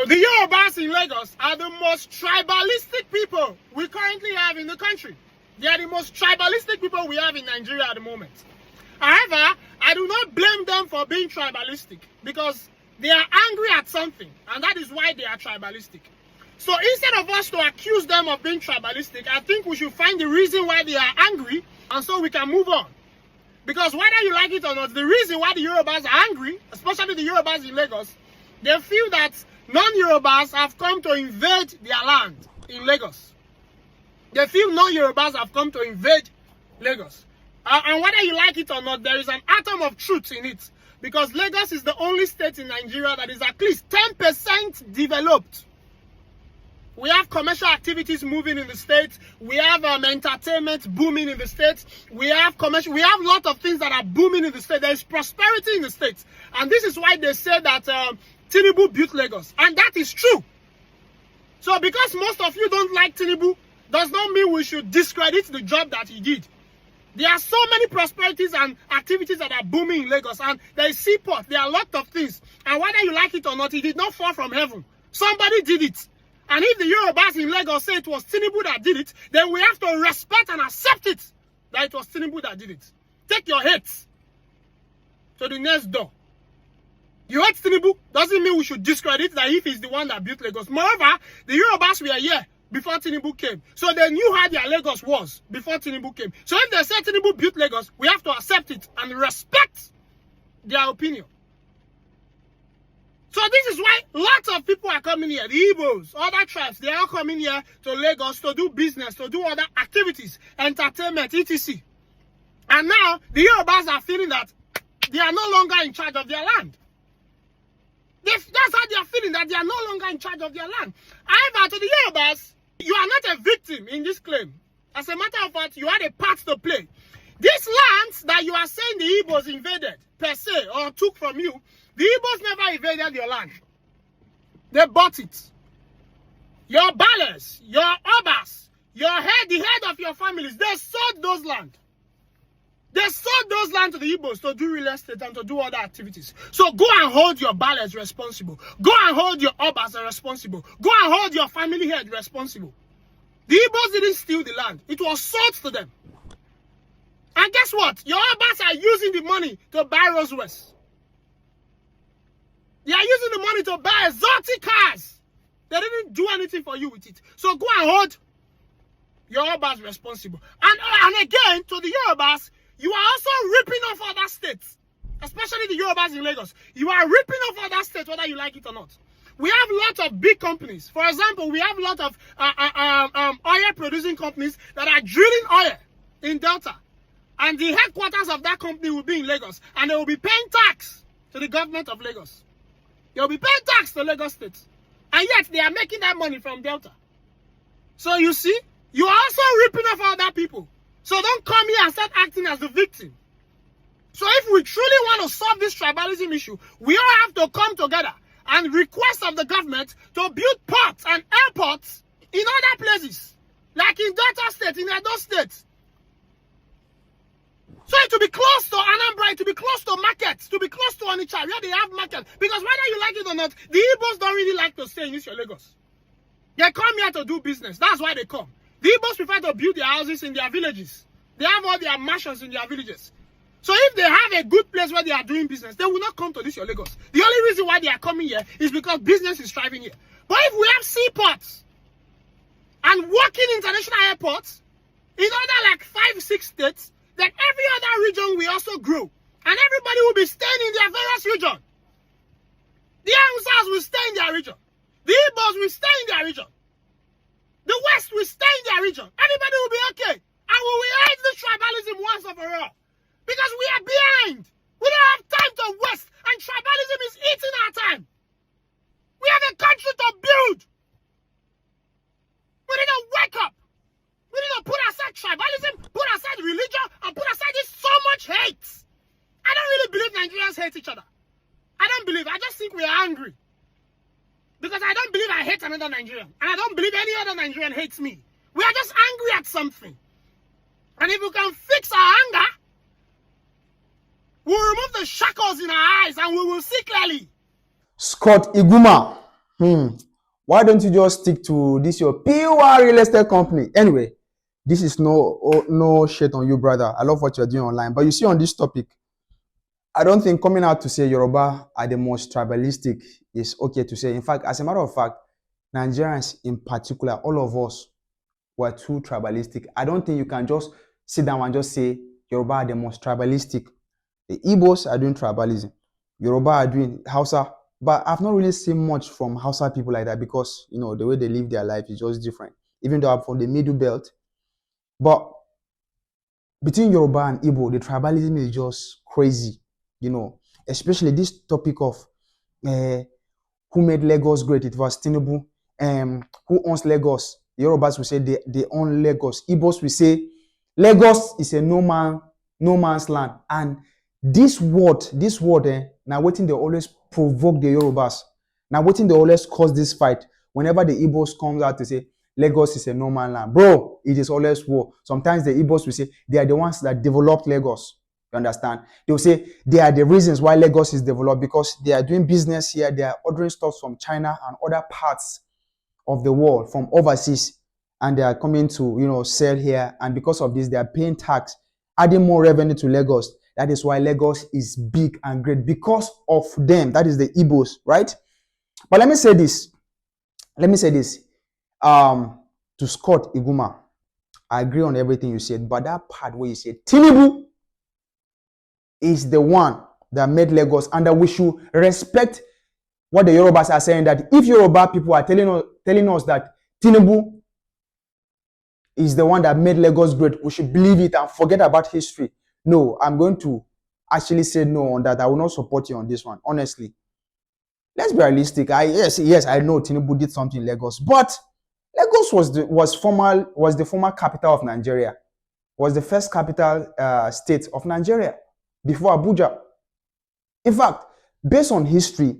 The Yorubas in Lagos are the most tribalistic people we currently have in the country. They are the most tribalistic people we have in Nigeria at the moment. However, I do not blame them for being tribalistic because they are angry at something, and that is why they are tribalistic. So instead of us to accuse them of being tribalistic, I think we should find the reason why they are angry, and so we can move on. Because whether you like it or not, the reason why the Yorubas are angry, especially the Yorubas in Lagos, they feel that non-Yorubas have come to invade their land in Lagos. They feel non-Yorubas have come to invade Lagos. And whether you like it or not, there is an atom of truth in it. Because Lagos is the only state in Nigeria that is at least 10% developed. We have commercial activities moving in the state. We have entertainment booming in the state. We have commercial. We have a lot of things that are booming in the state. There is prosperity in the state. And this is why they say that Tinubu built Lagos. And that is true. So because most of you don't like Tinubu, does not mean we should discredit the job that he did. There are so many prosperities and activities that are booming in Lagos. And there is seaport. There are a lot of things. And whether you like it or not, it did not fall from heaven. Somebody did it. And if the Yorubas in Lagos say it was Tinubu that did it, then we have to respect and accept it that it was Tinubu that did it. Take your hate to the next door. You hate Tinubu doesn't mean we should discredit that if he's the one that built Lagos. Moreover, the Yorubas were here before Tinubu came. So they knew how their Lagos was before Tinubu came. So if they say Tinubu built Lagos, we have to accept it and respect their opinion. So this is why lots of people are coming here. The Igbos, other tribes, they are coming here to Lagos to do business, to do other activities, entertainment, etc. And now, the Yorubas are feeling that they are no longer in charge of their land. That's how they are feeling, that they are no longer in charge of their land. However, to the Yorubas, you are not a victim in this claim. As a matter of fact, you had a part to play. These lands that you are saying the Igbos invaded, per se, or took from you, the Igbos never invaded your land. They bought it. Your ballers, your obas, the head of your families, they sold those land. They sold those land to the Igbos to do real estate and to do other activities. So go and hold your ballers responsible. Go and hold your obas responsible. Go and hold your family head responsible. The Igbos didn't steal the land. It was sold to them. And guess what? Your obas are using the money to buy Rolls Royce. They are using the money to buy exotic cars. They didn't do anything for you with it. So go and hold your Yorubas responsible. And again, to the Yorubas, you are also ripping off other states. Especially the Yorubas in Lagos. You are ripping off other states whether you like it or not. We have lots of big companies. For example, we have a lot of oil producing companies that are drilling oil in Delta. And the headquarters of that company will be in Lagos. And they will be paying tax to the government of Lagos. They'll be paying tax to Lagos State. And yet, they are making that money from Delta. So you see, you are also ripping off other people. So don't come here and start acting as the victim. So if we truly want to solve this tribalism issue, we all have to come together and request of the government to build ports and airports in other places. Like in Delta State, in Edo State. So to be close to Anambra, to be close to markets, to be close to Onitsha, where they have market. Because whether you like it or not, the Igbos don't really like to stay in East Lagos. They come here to do business. That's why they come. The Igbos prefer to build their houses in their villages. They have all their mansions in their villages. So if they have a good place where they are doing business, they will not come to this Lagos. The only reason why they are coming here is because business is thriving here. But if we have seaports and working international airports in other like 5-6 states, then every other region will also grow. And everybody will be staying in their various region. The Hausas will stay in their region. The Igbos will stay in their region. The West will stay in their region. Everybody will be okay. And we will end this tribalism once and for all. Because we are behind. We don't have time to waste. And tribalism is eating our time. We have a country to build. We need to wake up. We need to put aside tribalism, put aside religion, and put aside this so much hate. I don't really believe Nigerians hate each other. I don't believe. I just think we are angry. Because I don't believe I hate another Nigerian. And I don't believe any other Nigerian hates me. We are just angry at something. And if we can fix our anger, we'll remove the shackles in our eyes and we will see clearly. Scott Iguma, Why don't you just stick to this your pure real estate company? Anyway, this is no shit on you, brother. I love what you're doing online. But you see, on this topic, I don't think coming out to say Yoruba are the most tribalistic is okay to say. In fact, as a matter of fact, Nigerians in particular, all of us were too tribalistic. I don't think you can just sit down and just say Yoruba are the most tribalistic. The Igbos are doing tribalism. Yoruba are doing Hausa. But I've not really seen much from Hausa people like that because, the way they live their life is just different. Even though I'm from the middle belt. But between Yoruba and Igbo, the tribalism is just crazy. Especially this topic of uh, who made Lagos great. It was Tinubu. Who owns Lagos? The Yorubas will say they own Lagos. Igbos will say Lagos is a no man's land. And this word, now waiting they always provoke the Yorubas. Now waiting they always cause this fight. Whenever the Igbos comes out to say Lagos is a no man's land, bro, it is always war. Sometimes the Igbos will say they are the ones that developed Lagos. You understand? They will say they are the reasons why Lagos is developed because they are doing business here. They are ordering stuff from China and other parts of the world from overseas, and they are coming to sell here. And because of this, they are paying tax, adding more revenue to Lagos. That is why Lagos is big and great because of them. That is the Igbos, right? But let me say this. To Scott Iguma, I agree on everything you said, but that part where you said Tinubu is the one that made Lagos, and that we should respect what the Yorubas are saying, that if Yoruba people are telling us that Tinubu is the one that made Lagos great, we should believe it and forget about history. No, I'm going to actually say no on that. I will not support you on this one, honestly. Let's be realistic. Yes, I know Tinubu did something in Lagos, but Lagos was the former capital of Nigeria, was the first capital state of Nigeria before Abuja. In fact, based on history,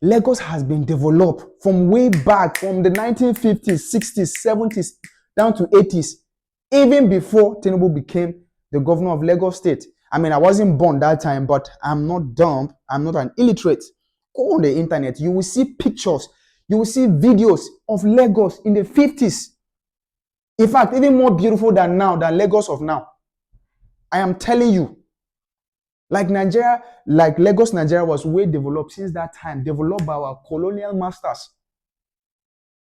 Lagos has been developed from way back, from the 1950s, 60s, 70s, down to 80s, even before Tinubu became the governor of Lagos State. I mean, I wasn't born that time, but I'm not dumb. I'm not an illiterate. Go on the internet. You will see pictures. You will see videos of Lagos in the 50s. In fact, even more beautiful than Lagos of now. I am telling you. Like Lagos, Nigeria was way developed since that time, developed by our colonial masters.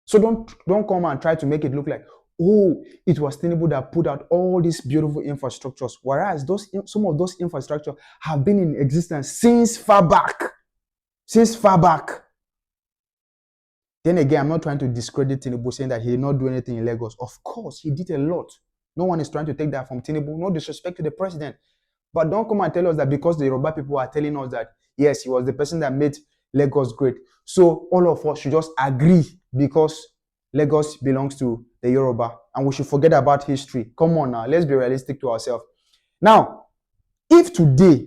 So don't come and try to make it look like, oh, it was Tinubu that put out all these beautiful infrastructures, whereas some of those infrastructure have been in existence since far back. Then again, I'm not trying to discredit Tinubu, saying that he did not do anything in Lagos. Of course, he did a lot. No one is trying to take that from Tinubu. No disrespect to the president. But don't come and tell us that because the Yoruba people are telling us that, yes, he was the person that made Lagos great. So all of us should just agree because Lagos belongs to the Yoruba and we should forget about history. Come on now, let's be realistic to ourselves. Now, if today,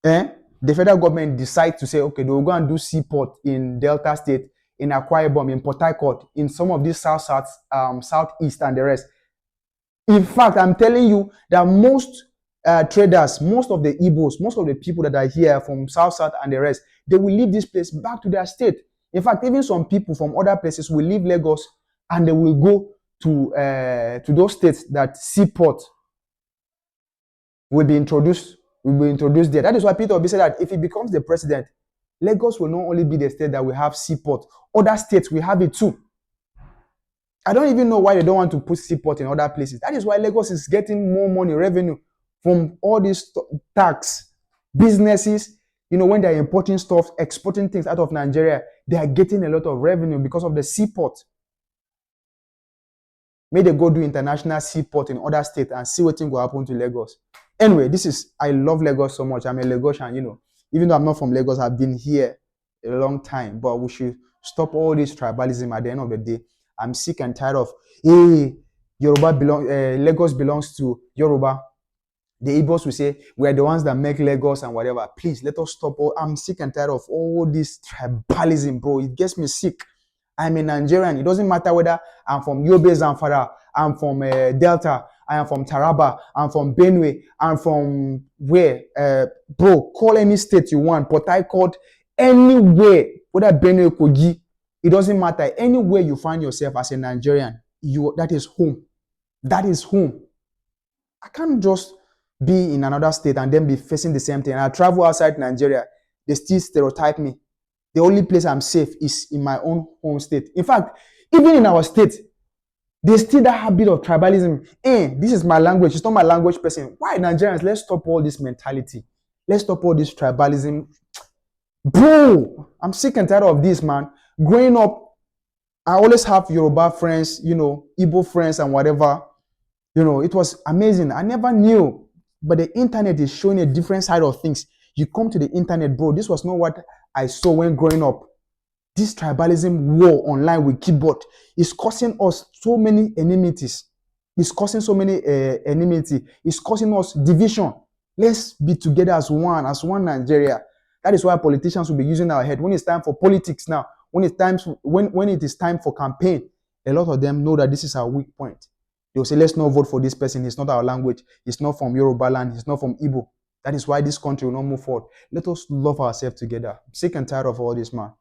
the federal government decides to say, okay, they will go and do seaport in Delta State, in Akwa Ibom, in Port Harcourt, in some of these southeast and the rest. In fact, I'm telling you that most traders, most of the Igbos, most of the people that are here from South and the rest, they will leave this place back to their state. In fact, even some people from other places will leave Lagos and they will go to those states that seaport will be introduced there. That is why Peter Obi said that if he becomes the president, Lagos will not only be the state that will have seaport, other states will have it too. I don't even know why they don't want to put seaport in other places. That is why Lagos is getting more money, revenue from all these tax businesses. When they're importing stuff, exporting things out of Nigeria, they are getting a lot of revenue because of the seaport. May they go do international seaport in other states and see what thing will happen to Lagos. Anyway, I love Lagos so much. I'm a Lagosian, even though I'm not from Lagos, I've been here a long time, but we should stop all this tribalism at the end of the day. I'm sick and tired of, hey, Lagos belongs to Yoruba. The Igbos will say, we're the ones that make Lagos and whatever. Please, let us stop. I'm sick and tired of all this tribalism, bro. It gets me sick. I'm a Nigerian. It doesn't matter whether I'm from Yobe Zamfara, I'm from Delta, I am from Taraba, I'm from Benue, I'm from where? Bro, call any state you want, Port Harcourt, anywhere, whether Benue, Kogi, It doesn't matter. Anywhere you find yourself as a Nigerian, that is home. That is home. I can't just be in another state and then be facing the same thing. I travel outside Nigeria, they still stereotype me. The only place I'm safe is in my own home state. In fact, even in our state, there's still that habit of tribalism. This is my language. It's not my language person. Why Nigerians? Let's stop all this mentality. Let's stop all this tribalism. Bro, I'm sick and tired of this, man. Growing up, I always have Yoruba friends, Igbo friends and whatever. It was amazing. I never knew. But the internet is showing a different side of things. You come to the internet, bro. This was not what I saw when growing up. This tribalism war online with keyboard is causing us so many enmities. It's causing so many enmity. It's causing us division. Let's be together as one Nigeria. That is why politicians will be using our head. When it's time for politics now, when it is time for campaign, a lot of them know that this is our weak point. They will say, let's not vote for this person. It's not our language. It's not from Yoruba land. It's not from Igbo. That is why this country will not move forward. Let us love ourselves together. I'm sick and tired of all this, man.